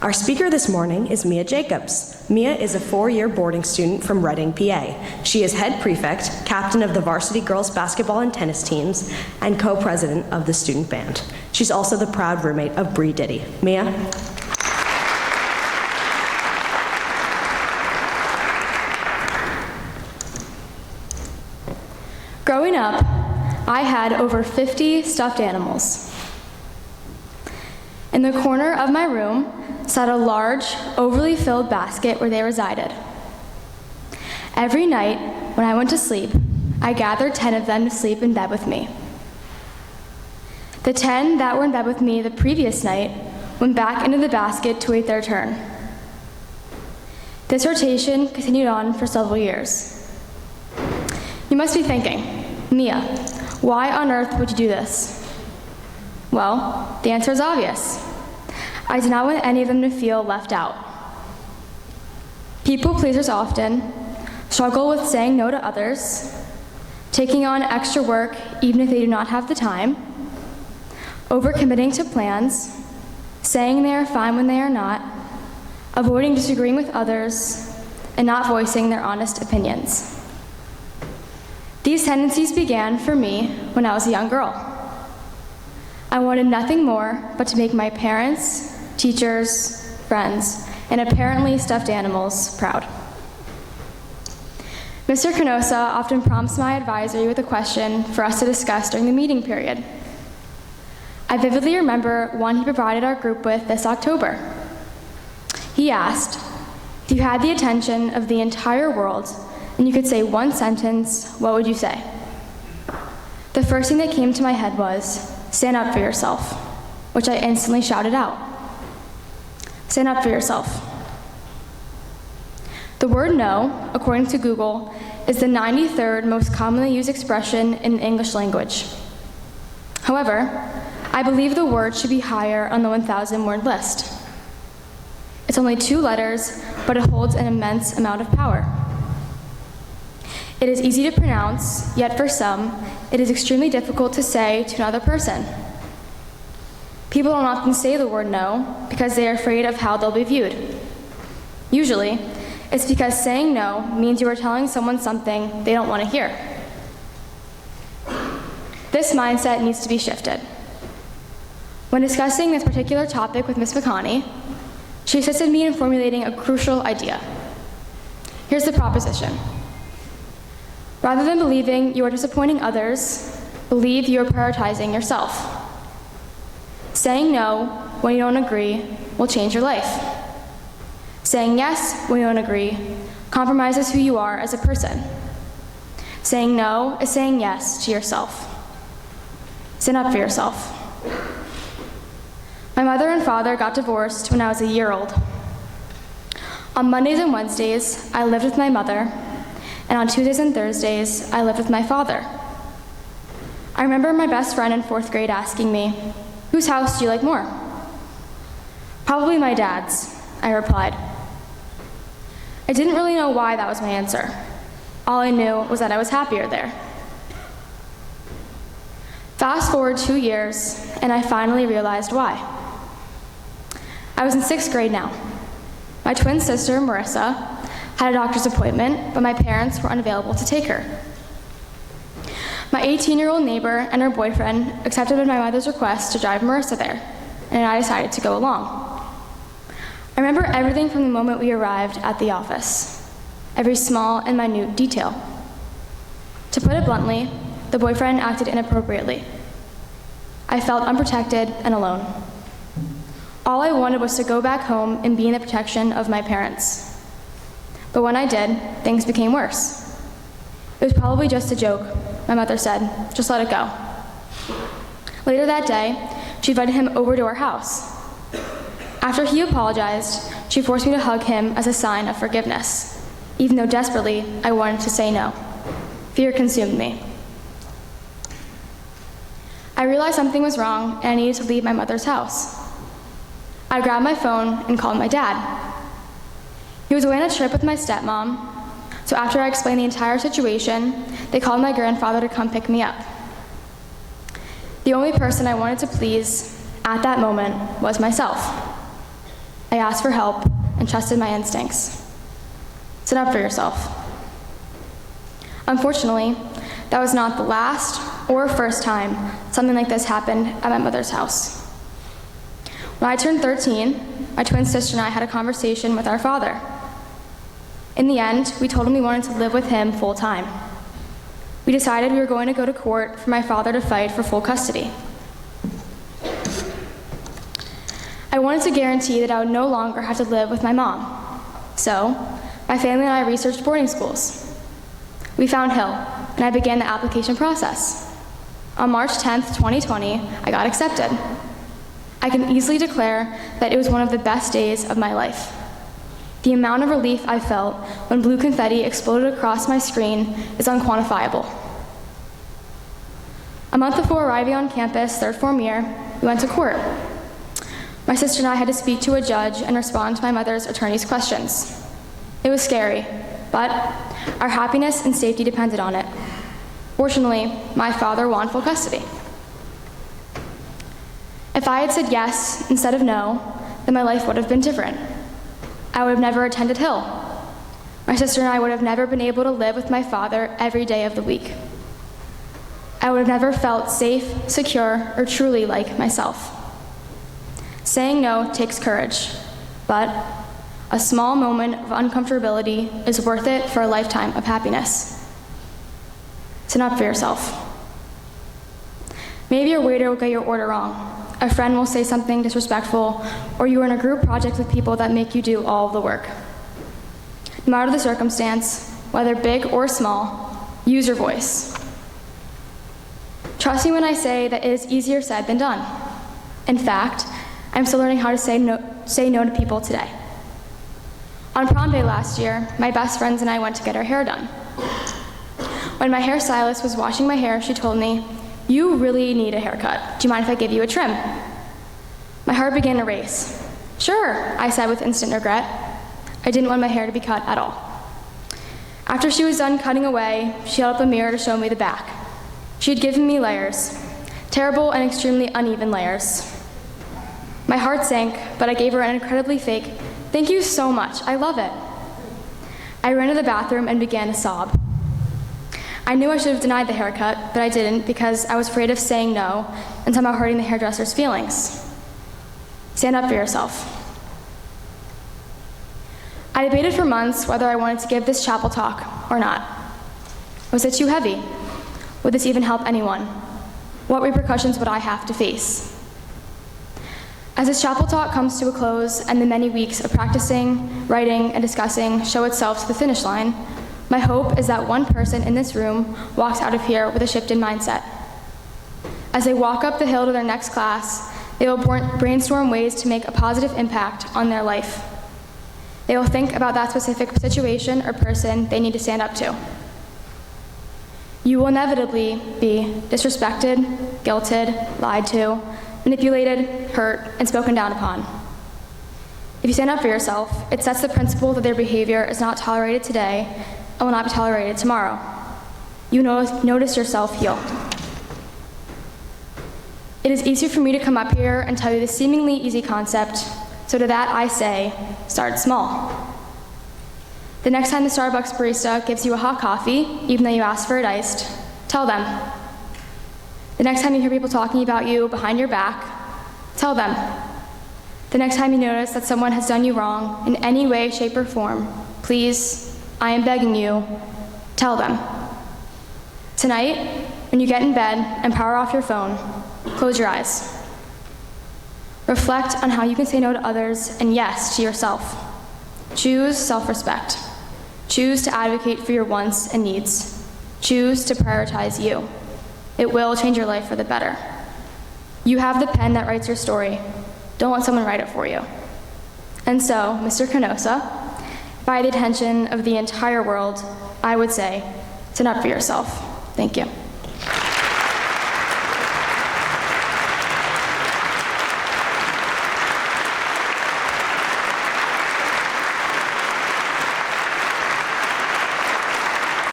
Our speaker this morning is Mia Jacobs. Mia is a 4-year boarding student from Reading, PA. She is head prefect, captain of the varsity girls basketball and tennis teams, and co-president of the student band. She's also the proud roommate of Bree Diddy. Mia? Growing up, I had over 50 stuffed animals. In the corner of my room sat a large, overly filled basket where they resided. Every night, when I went to sleep, I gathered 10 of them to sleep in bed with me. The 10 that were in bed with me the previous night went back into the basket to wait their turn. This rotation continued on for several years. You must be thinking, Mia, why on earth would you do this? Well, the answer is obvious. I did not want any of them to feel left out. People pleasers often struggle with saying no to others, taking on extra work even if they do not have the time, overcommitting to plans, saying they are fine when they are not, avoiding disagreeing with others, and not voicing their honest opinions. These tendencies began for me when I was a young girl. I wanted nothing more but to make my parents, teachers, friends, and apparently stuffed animals proud. Mr. Canosa often prompts my advisory with a question for us to discuss during the meeting period. I vividly remember one he provided our group with this October. He asked, if you had the attention of the entire world and you could say one sentence, what would you say? The first thing that came to my head was, stand up for yourself, which I instantly shouted out. Stand up for yourself. The word no, according to Google, is the 93rd most commonly used expression in the English language. However, I believe the word should be higher on the 1,000 word list. It's only 2 letters, but it holds an immense amount of power. It is easy to pronounce, yet for some, it is extremely difficult to say to another person. People don't often say the word no because they are afraid of how they'll be viewed. Usually, it's because saying no means you are telling someone something they don't want to hear. This mindset needs to be shifted. When discussing this particular topic with Ms. McConney, she assisted me in formulating a crucial idea. Here's the proposition. Rather than believing you are disappointing others, believe you are prioritizing yourself. Saying no when you don't agree will change your life. Saying yes when you don't agree compromises who you are as a person. Saying no is saying yes to yourself. Stand up for yourself. My mother and father got divorced when I was a year old. On Mondays and Wednesdays, I lived with my mother, and on Tuesdays and Thursdays, I lived with my father. I remember my best friend in 4th grade asking me, whose house do you like more? Probably my dad's, I replied. I didn't really know why that was my answer. All I knew was that I was happier there. Fast forward 2 years, and I finally realized why. I was in 6th grade now. My twin sister, Marissa, had a doctor's appointment, but my parents were unavailable to take her. My 18-year-old neighbor and her boyfriend accepted my mother's request to drive Marissa there, and I decided to go along. I remember everything from the moment we arrived at the office, every small and minute detail. To put it bluntly, the boyfriend acted inappropriately. I felt unprotected and alone. All I wanted was to go back home and be in the protection of my parents. But when I did, things became worse. It was probably just a joke, my mother said. Just let it go. Later that day, she invited him over to our house. After he apologized, she forced me to hug him as a sign of forgiveness, even though desperately I wanted to say no. Fear consumed me. I realized something was wrong and I needed to leave my mother's house. I grabbed my phone and called my dad. He was away on a trip with my stepmom, so after I explained the entire situation, they called my grandfather to come pick me up. The only person I wanted to please at that moment was myself. I asked for help and trusted my instincts. Stand up for yourself. Unfortunately, that was not the last or first time something like this happened at my mother's house. When I turned 13, my twin sister and I had a conversation with our father. In the end, we told him we wanted to live with him full time. We decided we were going to go to court for my father to fight for full custody. I wanted to guarantee that I would no longer have to live with my mom. So, my family and I researched boarding schools. We found Hill, and I began the application process. On March 10th, 2020, I got accepted. I can easily declare that it was one of the best days of my life. The amount of relief I felt when blue confetti exploded across my screen is unquantifiable. A month before arriving on campus, third form year, we went to court. My sister and I had to speak to a judge and respond to my mother's attorney's questions. It was scary, but our happiness and safety depended on it. Fortunately, my father won full custody. If I had said yes instead of no, then my life would have been different. I would have never attended Hill. My sister and I would have never been able to live with my father every day of the week. I would have never felt safe, secure, or truly like myself. Saying no takes courage, but a small moment of uncomfortability is worth it for a lifetime of happiness. Stand up for yourself. Maybe your waiter will get your order wrong. A friend will say something disrespectful, or you are in a group project with people that make you do all of the work. No matter the circumstance, whether big or small, use your voice. Trust me when I say that it is easier said than done. In fact, I'm still learning how to say no to people today. On prom day last year, my best friends and I went to get our hair done. When my hairstylist was washing my hair, she told me, "You really need a haircut. Do you mind if I give you a trim?" My heart began to race. "Sure," I said with instant regret. I didn't want my hair to be cut at all. After she was done cutting away, she held up a mirror to show me the back. She had given me layers, terrible and extremely uneven layers. My heart sank, but I gave her an incredibly fake, "Thank you so much, I love it." I ran to the bathroom and began to sob. I knew I should have denied the haircut, but I didn't because I was afraid of saying no and somehow hurting the hairdresser's feelings. Stand up for yourself. I debated for months whether I wanted to give this chapel talk or not. Was it too heavy? Would this even help anyone? What repercussions would I have to face? As this chapel talk comes to a close and the many weeks of practicing, writing, and discussing show itself to the finish line, my hope is that one person in this room walks out of here with a shifted mindset. As they walk up the hill to their next class, they will brainstorm ways to make a positive impact on their life. They will think about that specific situation or person they need to stand up to. You will inevitably be disrespected, guilted, lied to, manipulated, hurt, and spoken down upon. If you stand up for yourself, it sets the principle that their behavior is not tolerated today and will not be tolerated tomorrow. You notice yourself heal. It is easier for me to come up here and tell you this seemingly easy concept, so to that I say, start small. The next time the Starbucks barista gives you a hot coffee, even though you asked for it iced, tell them. The next time you hear people talking about you behind your back, tell them. The next time you notice that someone has done you wrong in any way, shape, or form, please, I am begging you, tell them. Tonight, when you get in bed and power off your phone, close your eyes. Reflect on how you can say no to others and yes to yourself. Choose self-respect. Choose to advocate for your wants and needs. Choose to prioritize you. It will change your life for the better. You have the pen that writes your story. Don't let someone write it for you. And so, Mr. Canosa, by the attention of the entire world, I would say, stand up for yourself. Thank you.